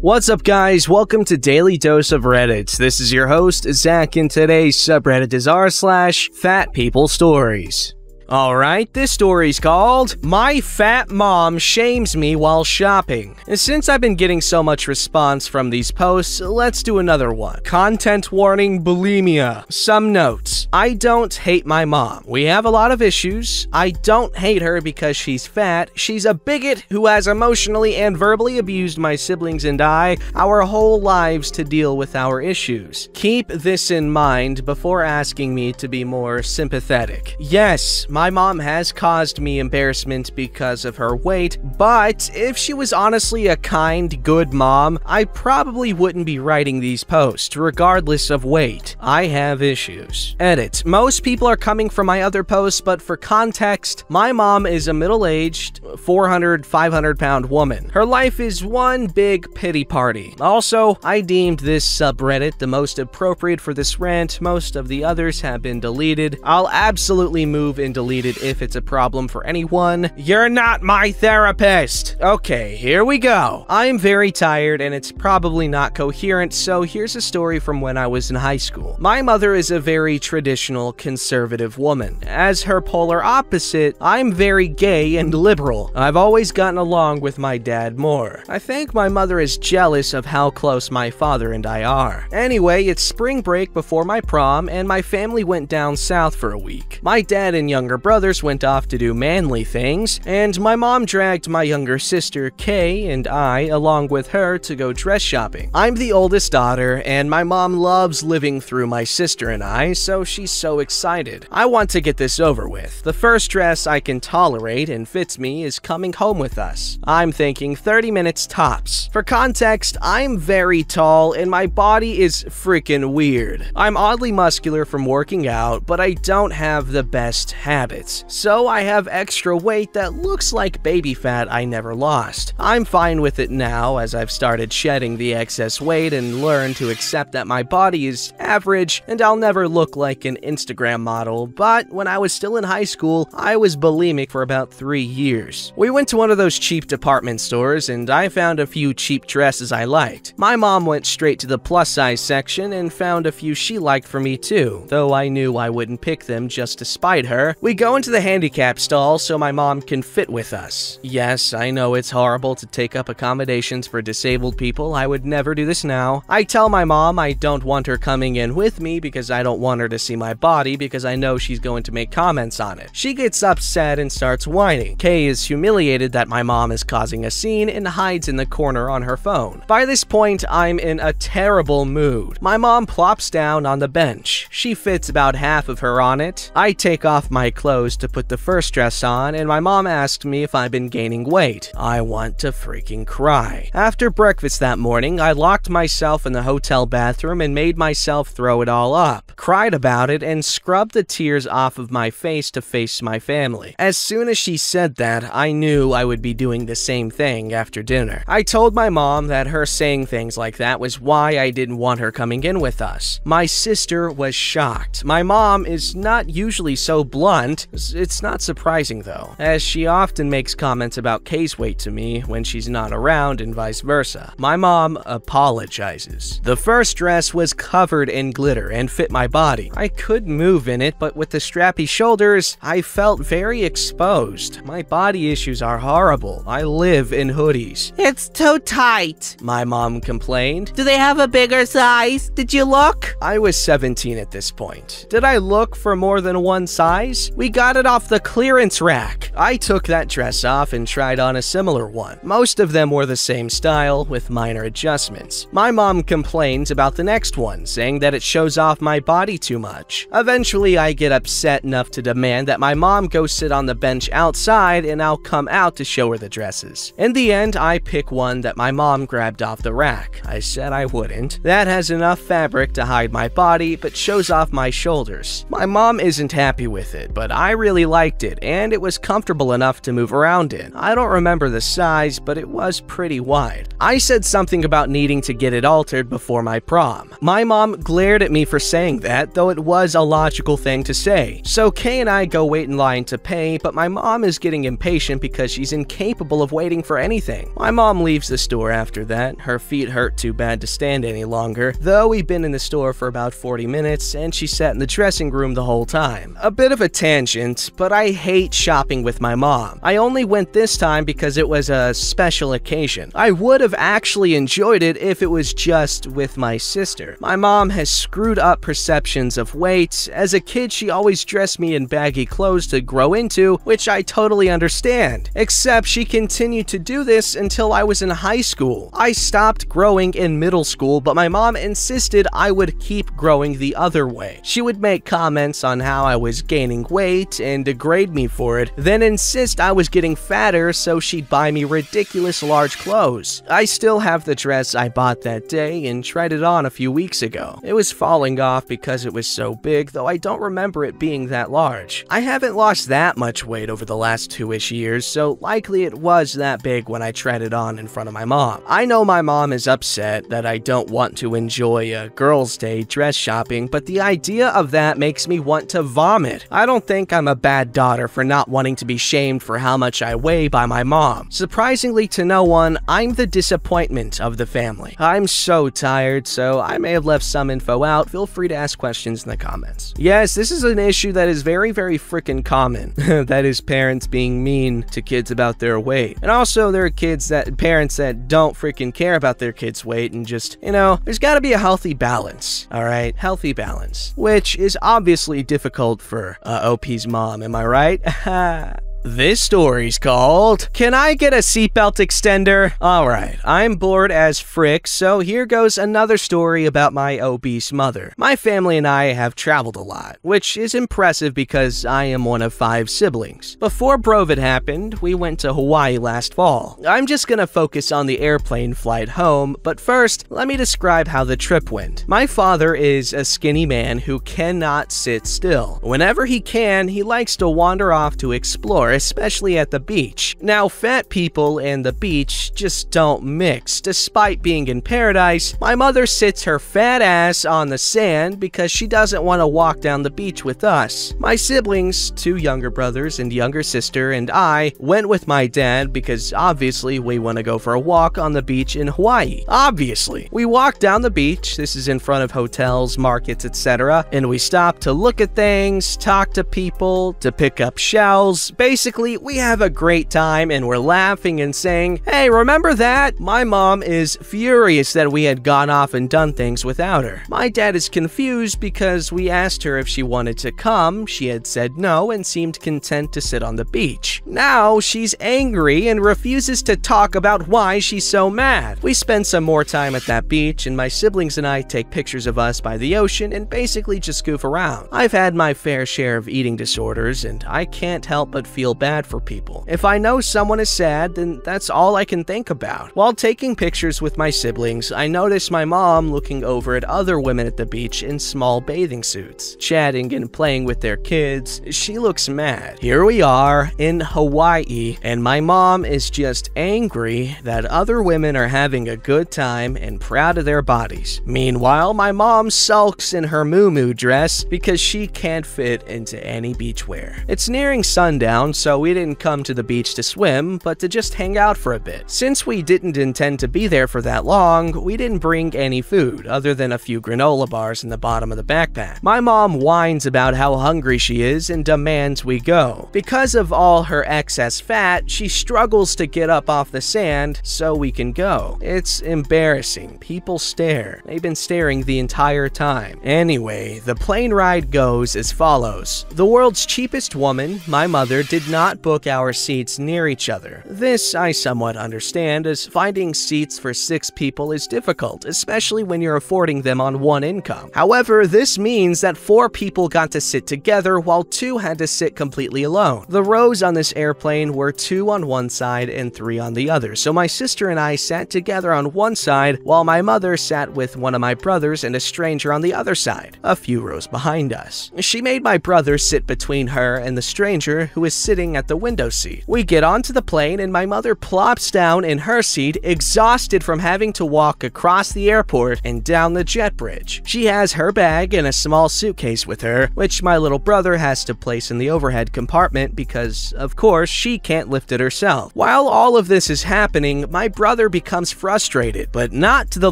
What's up, guys? Welcome to Daily Dose of Reddit. This is your host, Zach, and today's subreddit is r/FatPeopleStories. Alright, this story's called My Fat Mom Shames Me While Shopping. And since I've been getting so much response from these posts, let's do another one. Content warning: bulimia. Some notes. I don't hate my mom. We have a lot of issues. I don't hate her because she's fat. She's a bigot who has emotionally and verbally abused my siblings and I our whole lives to deal with our issues. Keep this in mind before asking me to be more sympathetic. Yes, my mom has caused me embarrassment because of her weight, but if she was honestly a kind, good mom, I probably wouldn't be writing these posts, regardless of weight. I have issues. Edit. Most people are coming from my other posts, but for context, my mom is a middle-aged, 500 pound woman. Her life is one big pity party. Also, I deemed this subreddit the most appropriate for this rant. Most of the others have been deleted. I'll absolutely move and delete it if it's a problem for anyone. You're not my therapist! Okay, here we go. I'm very tired and it's probably not coherent, so here's a story from when I was in high school. My mother is a very traditional conservative woman. As her polar opposite, I'm very gay and liberal. I've always gotten along with my dad more. I think my mother is jealous of how close my father and I are. Anyway, it's spring break before my prom and my family went down south for a week. My dad and younger brothers went off to do manly things, and my mom dragged my younger sister Kay and I along with her to go dress shopping. I'm the oldest daughter, and my mom loves living through my sister and I, so she's so excited. I want to get this over with. The first dress I can tolerate and fits me is coming home with us. I'm thinking 30 minutes tops. For context, I'm very tall and my body is freaking weird. I'm oddly muscular from working out, but I don't have the best habits. So I have extra weight that looks like baby fat I never lost. I'm fine with it now as I've started shedding the excess weight and learned to accept that my body is average and I'll never look like an Instagram model, but when I was still in high school, I was bulimic for about 3 years. We went to one of those cheap department stores and I found a few cheap dresses I liked. My mom went straight to the plus size section and found a few she liked for me too, though I knew I wouldn't pick them just to spite her. We go into the handicap stall so my mom can fit with us. Yes, I know it's horrible to take up accommodations for disabled people. I would never do this now. I tell my mom I don't want her coming in with me because I don't want her to see my body because I know she's going to make comments on it. She gets upset and starts whining. Kay is humiliated that my mom is causing a scene and hides in the corner on her phone. By this point, I'm in a terrible mood. My mom plops down on the bench. She fits about half of her on it. I take off my clothes to put the first dress on, and my mom asked me if I've been gaining weight. I want to freaking cry. After breakfast that morning, I locked myself in the hotel bathroom and made myself throw it all up, cried about it, and scrubbed the tears off of my face to face my family. As soon as she said that, I knew I would be doing the same thing after dinner. I told my mom that her saying things like that was why I didn't want her coming in with us. My sister was shocked. My mom is not usually so blunt. It's not surprising though, as she often makes comments about Kay's weight to me when she's not around and vice versa. My mom apologizes. The first dress was covered in glitter and fit my body. I could move in it, but with the strappy shoulders, I felt very exposed. My body issues are horrible. I live in hoodies. It's too tight, my mom complained. Do they have a bigger size? Did you look? I was 17 at this point. Did I look for more than one size? We got it off the clearance rack. I took that dress off and tried on a similar one. Most of them were the same style, with minor adjustments. My mom complains about the next one, saying that it shows off my body too much. Eventually, I get upset enough to demand that my mom go sit on the bench outside and I'll come out to show her the dresses. In the end, I pick one that my mom grabbed off the rack. I said I wouldn't. That has enough fabric to hide my body, but shows off my shoulders. My mom isn't happy with it, but I really liked it, and it was comfortable enough to move around in. I don't remember the size, but it was pretty wide. I said something about needing to get it altered before my prom. My mom glared at me for saying that, though it was a logical thing to say. So Kay and I go wait in line to pay, but my mom is getting impatient because she's incapable of waiting for anything. My mom leaves the store after that. Her feet hurt too bad to stand any longer, though we've been in the store for about 40 minutes and she sat in the dressing room the whole time. A bit of a tangent, but I hate shopping with my mom. I only went this time because it was a special occasion. I would have actually enjoyed it if it was just with my sister. My mom has screwed up perceptions of weight. As a kid, she always dressed me in baggy clothes to grow into, which I totally understand. Except she continued to do this until I was in high school. I stopped growing in middle school, but my mom insisted I would keep growing the other way. She would make comments on how I was gaining weight and degrade me for it, then insist I was getting fatter so she'd buy me ridiculous large clothes. I still have the dress I bought that day and tried it on a few weeks ago. It was falling off because it was so big, though I don't remember it being that large. I haven't lost that much weight over the last 2-ish years, so likely it was that big when I tried it on in front of my mom. I know my mom is upset that I don't want to enjoy a girl's day dress shopping, but the idea of that makes me want to vomit. I don't think I'm a bad daughter for not wanting to be shamed for how much I weigh by my mom. Surprisingly to no one, I'm the disappointment of the family. I'm so tired, so I may have left some info out. Feel free to ask questions in the comments. Yes, this is an issue that is very freicking common. That is parents being mean to kids about their weight. And also there are parents that don't freaking care about their kids' weight and just, there's gotta be a healthy balance, alright? Healthy balance. Which is obviously difficult for OP's mom, am I right? This story's called, Can I Get a Seatbelt Extender? Alright, I'm bored as frick, so here goes another story about my obese mother. My family and I have traveled a lot, which is impressive because I am one of 5 siblings. Before Brovid happened, we went to Hawaii last fall. I'm just gonna focus on the airplane flight home, but first, let me describe how the trip went. My father is a skinny man who cannot sit still. Whenever he can, he likes to wander off to explore, especially at the beach. Now, fat people and the beach just don't mix. Despite being in paradise, my mother sits her fat ass on the sand because she doesn't want to walk down the beach with us. My siblings, 2 younger brothers and younger sister, and I went with my dad because obviously we want to go for a walk on the beach in Hawaii. Obviously. We walked down the beach, this is in front of hotels, markets, etc., and we stopped to look at things, talk to people, to pick up shells. Basically, we have a great time and we're laughing and saying, hey, remember that? My mom is furious that we had gone off and done things without her. My dad is confused because we asked her if she wanted to come. She had said no and seemed content to sit on the beach. Now, she's angry and refuses to talk about why she's so mad. We spend some more time at that beach and my siblings and I take pictures of us by the ocean and basically just goof around. I've had my fair share of eating disorders and I can't help but feel bad for people. If I know someone is sad, then that's all I can think about. While taking pictures with my siblings, I noticed my mom looking over at other women at the beach in small bathing suits, chatting and playing with their kids. She looks mad. Here we are in Hawaii, and my mom is just angry that other women are having a good time and proud of their bodies. Meanwhile, my mom sulks in her muumuu dress because she can't fit into any beachwear. It's nearing sundown, so we didn't come to the beach to swim, but to just hang out for a bit. Since we didn't intend to be there for that long, we didn't bring any food, other than a few granola bars in the bottom of the backpack. My mom whines about how hungry she is and demands we go. Because of all her excess fat, she struggles to get up off the sand so we can go. It's embarrassing. People stare. They've been staring the entire time. Anyway, the plane ride goes as follows. The world's cheapest woman, my mother, did not book our seats near each other. This I somewhat understand, as finding seats for 6 people is difficult, especially when you're affording them on one income. However, this means that 4 people got to sit together while 2 had to sit completely alone. The rows on this airplane were 2 on one side and 3 on the other, so my sister and I sat together on one side while my mother sat with one of my brothers and a stranger on the other side, a few rows behind us. She made my brother sit between her and the stranger, who is sitting at the window seat. We get onto the plane and my mother plops down in her seat, exhausted from having to walk across the airport and down the jet bridge. She has her bag and a small suitcase with her, which my little brother has to place in the overhead compartment because, of course, she can't lift it herself. While all of this is happening, my brother becomes frustrated, but not to the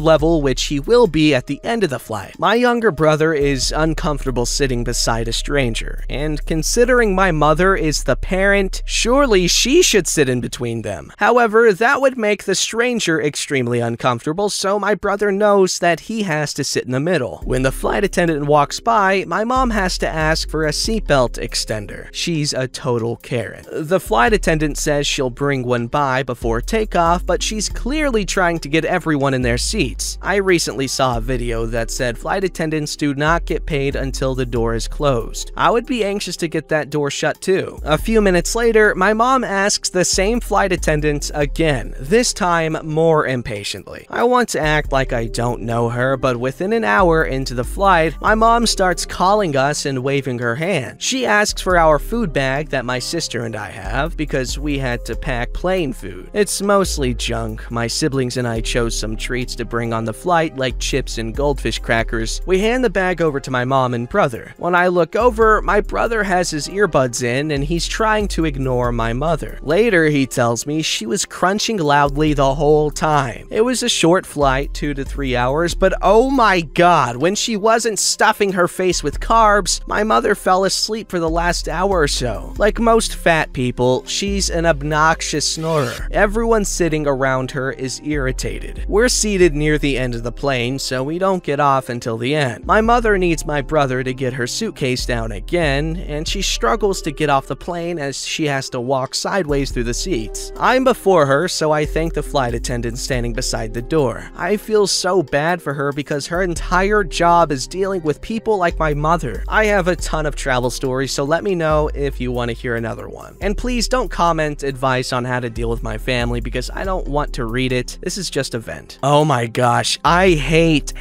level which he will be at the end of the flight. My younger brother is uncomfortable sitting beside a stranger, and considering my mother is the parent, surely she should sit in between them. However, that would make the stranger extremely uncomfortable, so my brother knows that he has to sit in the middle. When the flight attendant walks by, my mom has to ask for a seatbelt extender. She's a total Karen. The flight attendant says she'll bring one by before takeoff, but she's clearly trying to get everyone in their seats. I recently saw a video that said flight attendants do not get paid until the door is closed. I would be anxious to get that door shut too. A few minutes later, my mom asks the same flight attendant again, this time more impatiently. I want to act like I don't know her, but within an hour into the flight, my mom starts calling us and waving her hand. She asks for our food bag that my sister and I have because we had to pack plane food. It's mostly junk. My siblings and I chose some treats to bring on the flight, like chips and goldfish crackers. We hand the bag over to my mom and brother. When I look over, my brother has his earbuds in and he's trying to ignore my mother. Later, he tells me she was crunching loudly the whole time. It was a short flight, 2 to 3 hours, but oh my god, when she wasn't stuffing her face with carbs, my mother fell asleep for the last hour or so. Like most fat people, she's an obnoxious snorer. Everyone sitting around her is irritated. We're seated near the end of the plane, so we don't get off until the end. My mother needs my brother to get her suitcase down again, and she struggles to get off the plane as she has to walk sideways through the seats. I'm before her, so I thank the flight attendant standing beside the door. I feel so bad for her because her entire job is dealing with people like my mother. I have a ton of travel stories, so let me know if you want to hear another one. And please don't comment advice on how to deal with my family because I don't want to read it. This is just a vent. Oh my gosh, I hate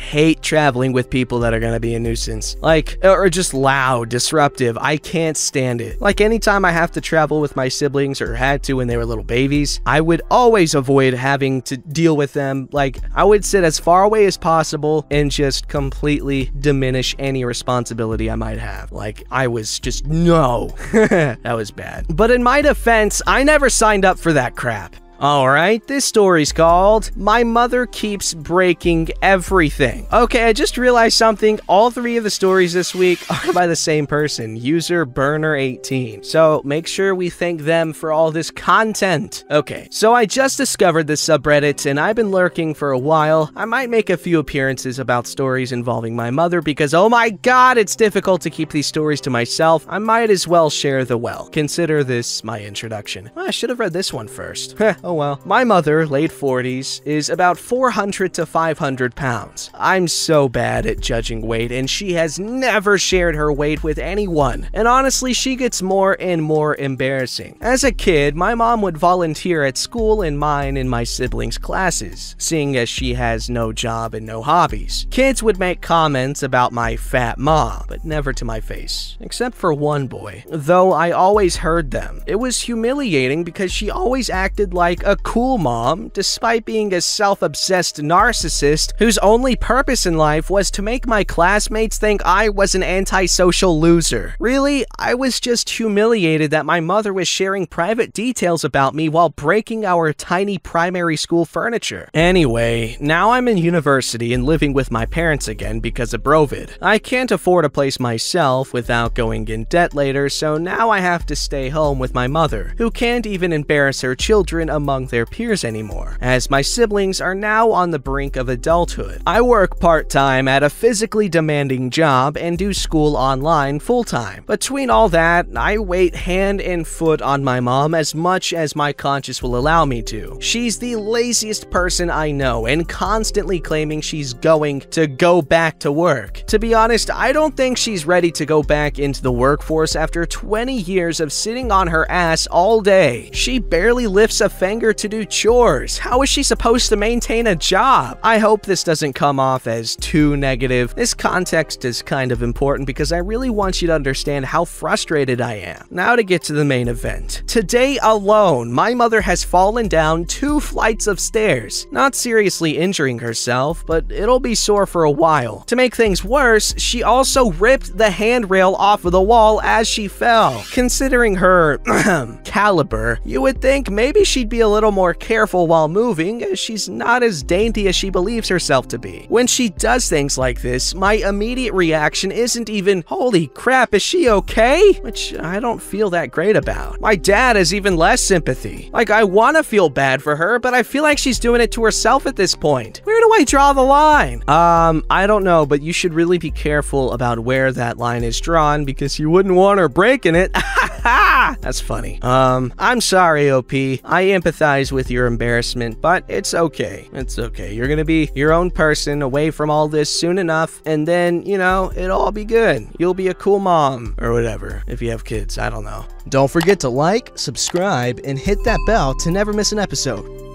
traveling with people that are gonna be a nuisance. Like, or just loud, disruptive. I can't stand it. Like, anytime I have to travel with my siblings or had to when they were little babies, I would always avoid having to deal with them. Like, I would sit as far away as possible and just completely diminish any responsibility I might have. Like, I was just, no. That was bad. But in my defense, I never signed up for that crap. Alright, this story's called My Mother Keeps Breaking Everything. Okay, I just realized something. All 3 of the stories this week are by the same person, user Burner18. So make sure we thank them for all this content. Okay, so I just discovered this subreddit and I've been lurking for a while. I might make a few appearances about stories involving my mother because oh my god, it's difficult to keep these stories to myself. I might as well share the wealth. Consider this my introduction. Well, I should have read this one first. Oh well. My mother, late 40s, is about 400 to 500 pounds. I'm so bad at judging weight, and she has never shared her weight with anyone. And honestly, she gets more and more embarrassing. As a kid, my mom would volunteer at school and mine and my siblings' classes, seeing as she has no job and no hobbies. Kids would make comments about my fat mom, but never to my face, except for one boy. Though I always heard them. It was humiliating because she always acted like a cool mom, despite being a self-obsessed narcissist whose only purpose in life was to make my classmates think I was an antisocial loser. Really, I was just humiliated that my mother was sharing private details about me while breaking our tiny primary school furniture. Anyway, now I'm in university and living with my parents again because of Brovid. I can't afford a place myself without going in debt later, so now I have to stay home with my mother, who can't even embarrass her children among among their peers anymore, as my siblings are now on the brink of adulthood. I work part-time at a physically demanding job and do school online full-time. Between all that, I wait hand and foot on my mom as much as my conscience will allow me to. She's the laziest person I know and constantly claiming she's going to go back to work. To be honest, I don't think she's ready to go back into the workforce after 20 years of sitting on her ass all day. She barely lifts a finger to do chores. How is she supposed to maintain a job? I hope this doesn't come off as too negative. This context is kind of important because I really want you to understand how frustrated I am. Now to get to the main event. Today alone, my mother has fallen down 2 flights of stairs, not seriously injuring herself, but it'll be sore for a while. To make things worse, she also ripped the handrail off of the wall as she fell. Considering her caliber, you would think maybe she'd be a little more careful while moving, as she's not as dainty as she believes herself to be. When she does things like this, my immediate reaction isn't even, holy crap, is she okay? Which I don't feel that great about. My dad has even less sympathy. Like, I want to feel bad for her, but I feel like she's doing it to herself at this point. Where do I draw the line? I don't know, but you should really be careful about where that line is drawn because you wouldn't want her breaking it. That's funny. I'm sorry, OP. I empathize with your embarrassment, but it's okay. It's okay. You're gonna be your own person away from all this soon enough, and then, you know, it'll all be good. You'll be a cool mom, or whatever, if you have kids. I don't know. Don't forget to like, subscribe, and hit that bell to never miss an episode.